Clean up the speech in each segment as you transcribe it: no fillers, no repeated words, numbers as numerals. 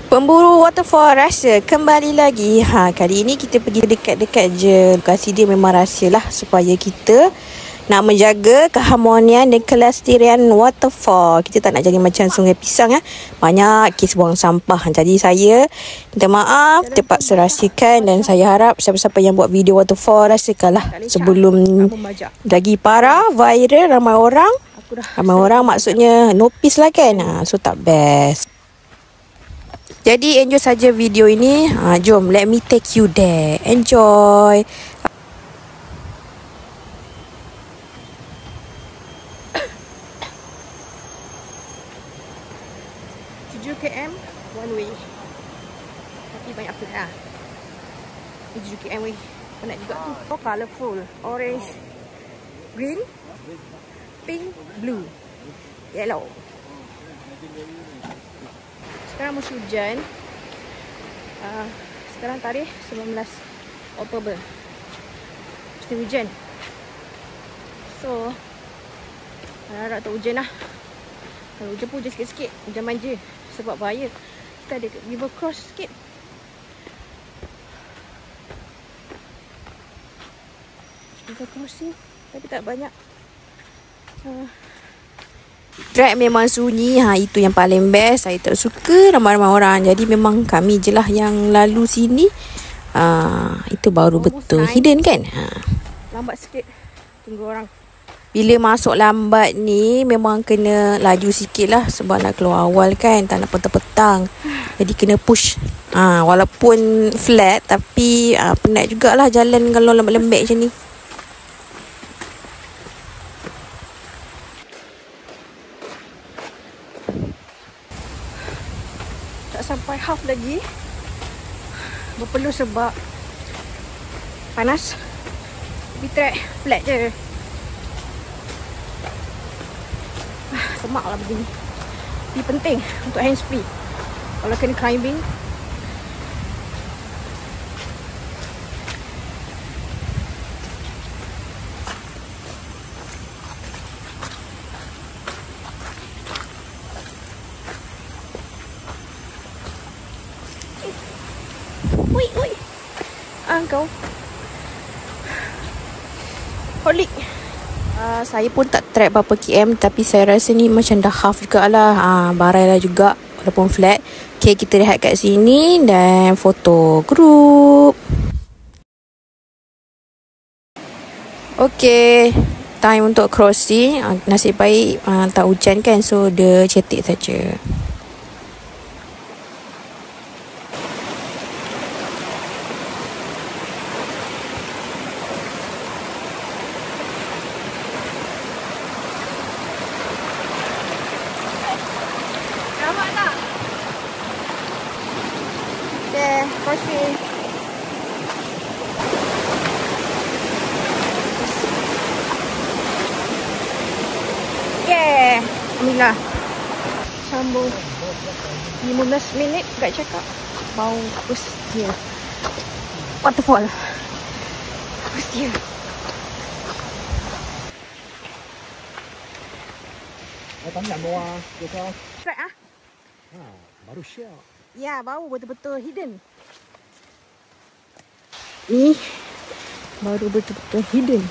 Pemburu waterfall rahsia kembali lagi. Kali ini kita pergi dekat-dekat je. Lokasi dia memang rahsia lah supaya kita nak menjaga keharmonian dan kelestarian waterfall. Kita tak nak jadi macam Sungai Pisang banyak kes buang sampah. Jadi saya minta maaf terpaksa rahsiakan dan saya harap siapa-siapa yang buat video waterfall rahsiakanlah sebelum lagi parah, viral, ramai orang maksudnya nopis lah kan. So tak best. Jadi enjoy saja video ini. Jom, let me take you there. Enjoy. 7 km one way. Tapi banyak flat lah. 7 km weh. Penat juga tu. Oh, colourful. Orange, green, pink, blue, yellow. Sekarang musim hujan. Sekarang tarikh 19 Oktober. Musim hujan. So harap tak hujan lah. Kalau hujan pun hujan sikit-sikit. Hujan manja. Sebab bahaya. Kita ada river cross sikit. River crossing. Tapi tak banyak. Track memang sunyi. Itu yang paling best. Saya tak suka ramai-ramai orang. Jadi memang kami je lah yang lalu sini. Itu baru betul hidden kan. Lambat sikit. Tunggu orang. Bila masuk lambat ni memang kena laju sikit lah. Sebab nak keluar awal kan. Tak nak petang-petang. Jadi kena push. Walaupun flat. Tapi penat jugalah jalan kalau lembek-lembek macam ni. Sampai half lagi. Berpeluh sebab panas. Tapi track flat je. Semak lah begini. Tapi penting untuk hands free. Kalau kena climbing. Ui. Kau holik. Saya pun tak track berapa km. Tapi saya rasa ni macam dah half jugalah. Barai lah juga walaupun flat. Okay, kita rehat kat sini. Dan foto group. Okay, time untuk crossing. Nasib baik tak hujan kan. So dia cetek saja. Crossing. Yeah. Alhamdulillah. Sambung 15 minit kat cakap. Bau first dia. Waterfall. First dia. Tanya bawah kita. Track Baru share. Ya, bau betul-betul hidden. Ni baru betul-betul hidden.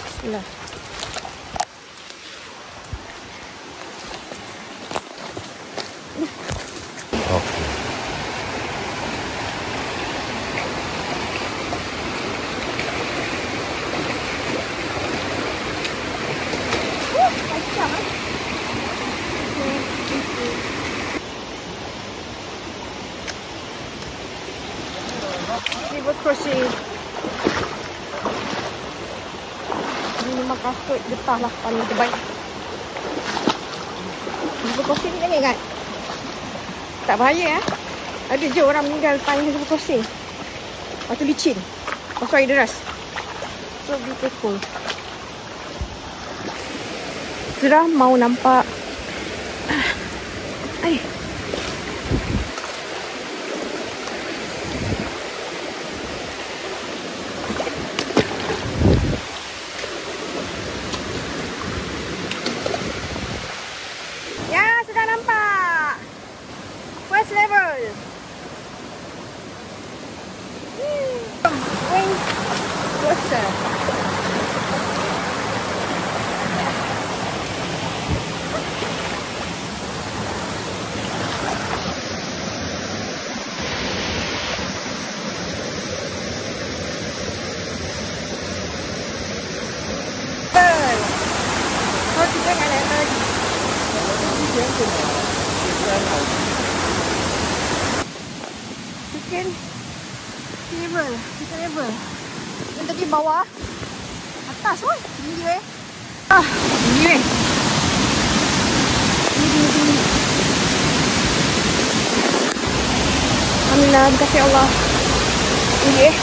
Bismillah. Okay. River crossing. Ini memang kasut getah lah paling terbaik. River crossing ni jangan ingat. Tak bahaya Ada je orang meninggal tanya river crossing. Lepas tu licin. Lepas tu air deras. So beautiful. Sudah mau nampak air. Wing closer. Thôi kita nak lagi. Chicken level. Yang tadi bawah, atas weh. Tinggi weh. Tinggi weh. Tinggi. Alhamdulillah, terima kasih Allah. Tinggi weh.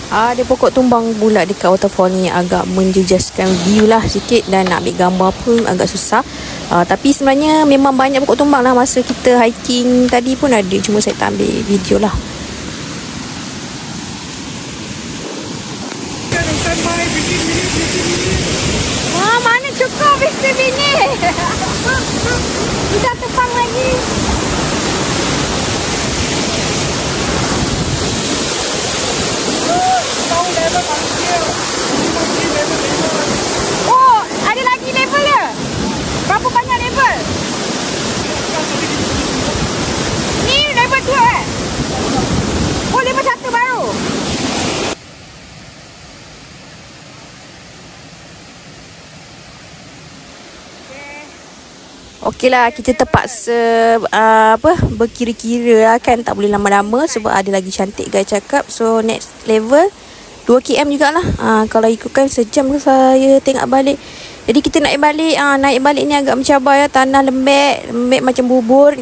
Ada pokok tumbang pula dekat waterfall ni, agak menjejaskan view lah sikit, dan nak ambil gambar pun agak susah. Tapi sebenarnya memang banyak pokok tumbang lah masa kita hiking tadi pun ada, cuma saya tak ambil video lah. Mana cukup 15 minit. Kita tepang lagi. Oh, ada lagi level dia? Berapa banyak level? Ni level 2 Oh, level 1 baru. Okey lah, kita terpaksa berkira-kira lah kan, tak boleh lama-lama sebab ada lagi cantik guys cakap. So next level 2 km jugalah. Kalau ikutkan sejam ke saya tengok balik. Jadi kita naik balik ni agak mencabar ya, tanah lembek macam bubur,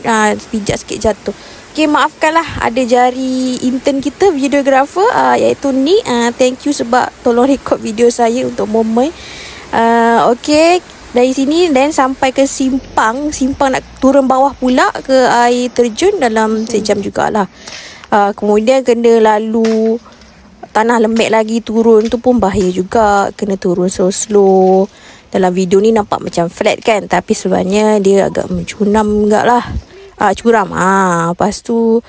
pijak sikit jatuh. Okey, maafkanlah ada jari intern kita, videographer iaitu ni. Thank you sebab tolong record video saya untuk momen. Okey, dari sini dan sampai ke simpang nak turun bawah pula ke air terjun dalam sejam jugalah. Kemudian kena lalu tanah lembek lagi, turun tu pun bahaya juga, kena turun slow. Dalam video ni nampak macam flat kan, tapi sebenarnya dia agak mencuram enggak lah. Curam. Lepas tu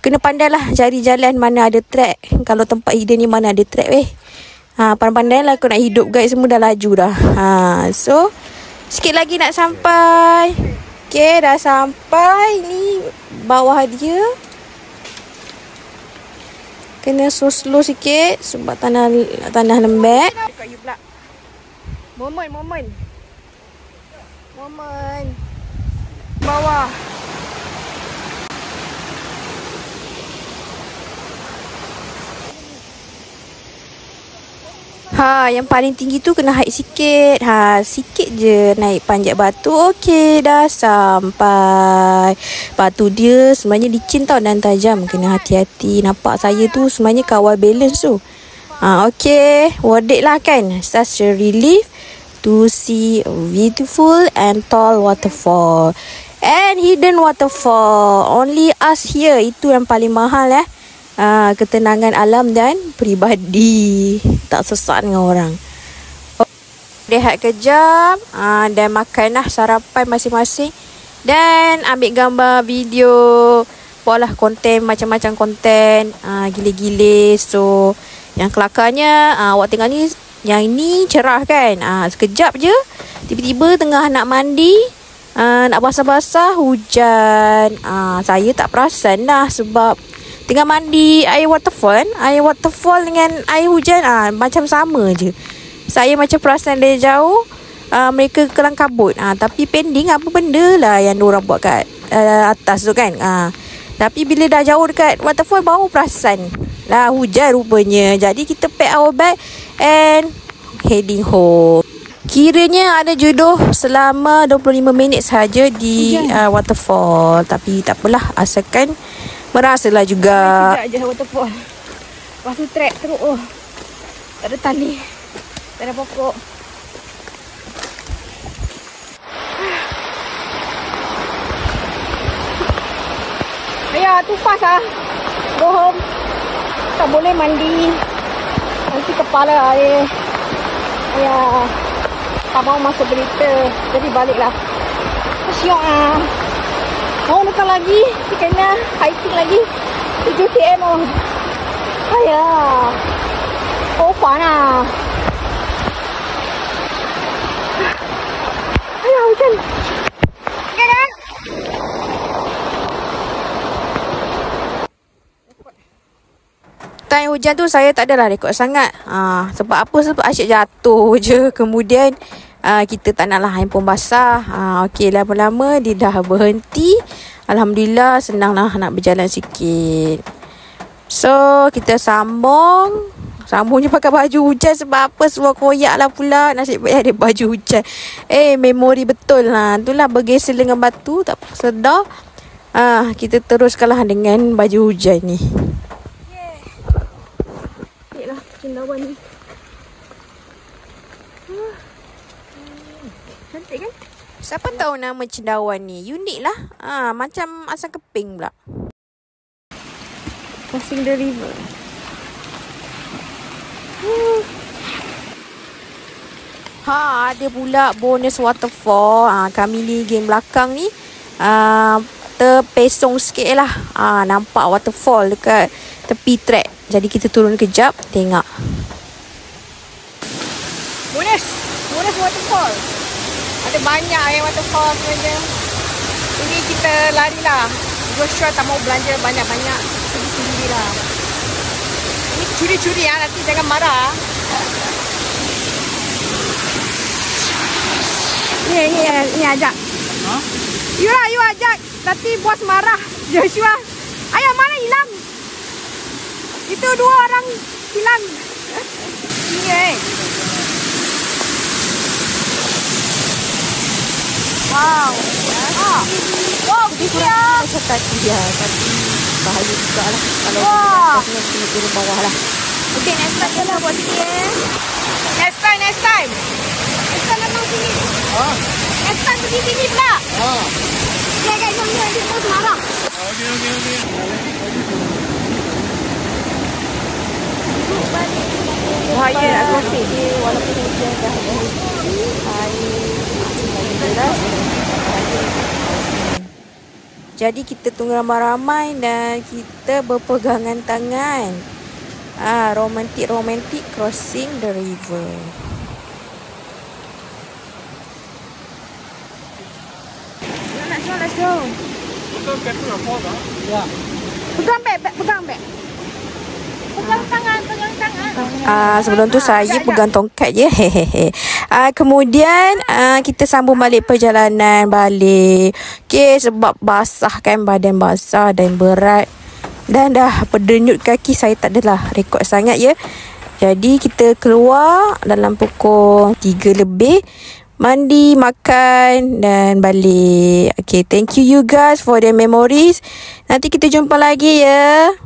kena pandai lah cari jalan mana ada track. Kalau tempat hidden ni mana ada track pandai lah kau nak hidup guys, semua dah laju dah. So sikit lagi nak sampai. Okay, dah sampai. Ni bawah dia. Kena slow sikit sebab tanah lembek. Momen. Bawah. Yang paling tinggi tu kena hike sikit. Sikit je naik panjat batu. Okey, dah sampai. Batu dia sebenarnya licin tau dan tajam. Kena hati-hati. Nampak saya tu sebenarnya kawal balance tu. Okey, worth it lah kan. Such a relief to see a beautiful and tall waterfall and hidden waterfall. Only us here. Itu yang paling mahal ketenangan alam dan peribadi, tak sesat dengan orang. Rehat kejap dan makanlah sarapan masing-masing dan ambil gambar, video, buatlah konten, macam-macam konten, gile-gile. So yang kelakarnya awak tengok ni, yang ni cerah kan, sekejap je tiba-tiba tengah nak mandi, nak basah-basah, hujan. Saya tak perasan lah sebab tengah mandi air waterfall dengan air hujan macam sama je. Saya macam perasan dari jauh mereka kelang kabut. Tapi pending apa benda lah yang diorang buat kat atas tu kan. Tapi bila dah jauh dekat waterfall baru perasan lah hujan rupanya. Jadi kita pack our bag and heading home. Kiranya ada jodoh selama 25 minit sahaja di waterfall. Tapi tak apalah, asalkan merasalah juga. Sekejap je waterfall. Lepas tu trek teruk. Tak ada tali, tak ada pokok. Ayah, tupas ah. Go home. Tak boleh mandi. Nanti kepala air. Ayah, tak mau masuk berita. Jadi baliklah. Kesiok ah. Mau dekat lagi. Kita kena hiking lagi. 7 km oh. Ayah. Oh, panas. Ayah, hujan. Okay dah. Time hujan tu saya tak adalah rekod sangat. Sebab apa? Sebab asyik jatuh je. Kemudian kita tak naklah handphone basah. Okey, lama-lama dia dah berhenti. Alhamdulillah, senanglah nak berjalan sikit. So, kita sambung. Sambungnya pakai baju hujan sebab apa? Semua koyak lah pula. Nasib baik ada baju hujan. Memori betul lah. Itulah bergeser dengan batu. Tak sedar. Kita teruskanlah dengan baju hujan ni. Ni lah cendawan ni. Cantik kan? Siapa tahu nama cendawan ni? Unik lah. Macam asam keping pula. Crossing the river. Ada pula bonus waterfall. Kami ni geng belakang ni terpesong sikit lah. Nampak waterfall dekat tepi trek. Jadi kita turun kejap, tengok. Bonus waterfall. Ada banyak waterfall sebenarnya. Ini kita lari lah. Joshua tak mau belanja banyak-banyak. Sendiri lah. Ini curi-curi ya, nanti jangan marah. Ni ajak. You ajak. Nanti bos marah. Joshua. Ayah, mana hilang? Itu 2 orang hilang. Ini Wow. Wow, dia. Macam tadi dia. Tapi bahaya juga lah. Kalau kita kena turun bawah lah. Okay, next time kita buat sini Next time. Next time datang sini. Next time pergi sini pula. Okay guys, jom nanti kita marah. Okay. Bahaya nak crossing. Walaupun hujan dah berhenti, air masih lagi deras. Jadi kita tunggu ramai-ramai dan kita berpegangan tangan. Romantik crossing the river. Let's go. Ya. Pegang beg. Pegang tangan. Sebelum tu saya pegang tongkat je. Kemudian kita sambung balik perjalanan balik. Okay, sebab basah kan, badan basah dan berat. Dan dah berdenyut kaki, saya tak adalah rekod sangat ya. Jadi kita keluar dalam pukul 3 lebih. Mandi, makan dan balik. Okay, thank you guys for the memories. Nanti kita jumpa lagi ya.